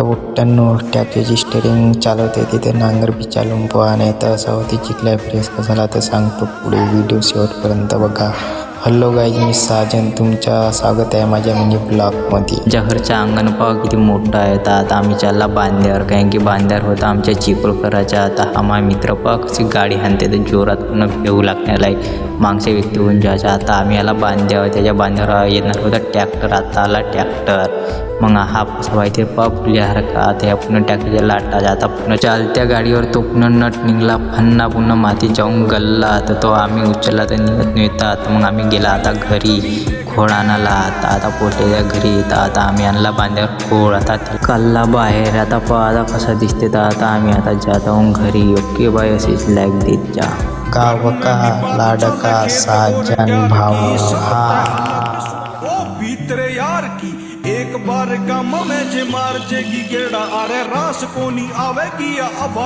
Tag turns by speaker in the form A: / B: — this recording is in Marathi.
A: बुट्ट्यांनो ट्रॅक्टरची स्टेरिंग चालवते तिथे नांगर बी चालवून पोहा नाही तर असा होती चिखल्या प्रेस कसाला तर सांगतो पुढे व्हिडिओ शेवटपर्यंत बघा. हॅलो गाईज, मी साजन, तुमच्या स्वागत आहे माझ्या मिनी ब्लॉगमध्ये. जहरचा अंगण पाव किती मोठा आहे. तर आता आम्ही चालला बांध्यावर, कारण की बांध्यावर होता आमच्या चिखलकराच्या. आता हा माझा मित्र पाव कशी गाडी हाणते तर जोरात पूर्ण भेऊ लागण्याला मागच्या व्यक्ती होऊन जायचा. आता आम्ही याला बांध्यावर, त्याच्या बांध्यावर येणार होता ट्रॅक्टर. आता आला ट्रॅक्टर. मग हा कसा माहिती पाव फुल्यासारखा. आता या पुन्हा ट्रॅक्टरच्या लाटाचा. आता पुन्हा चालत्या गाडीवर तो पुन्हा नट निघला, फन्ना पुन्हा माती जाऊन गल्ला. तर तो आम्ही उचलला तर निघत नव्हता. तर मग आम्ही गेला आता घरी खोळ आणायला. आता पोचलेल्या घरी. तर आता आम्ही आणला बांध्यावर खोळ. आता कल्ला बाहेर. आता आता कसा दिसते. तर आता आम्ही आता जात आहोत घरी. ओके बाय, अशीच लाईक देत जा. गावका लाडका साजन भाऊ
B: भीतरे यार की एक बार का ममे जे मार जेगी गेड़ा अरे रास कोनी आवेगी या अब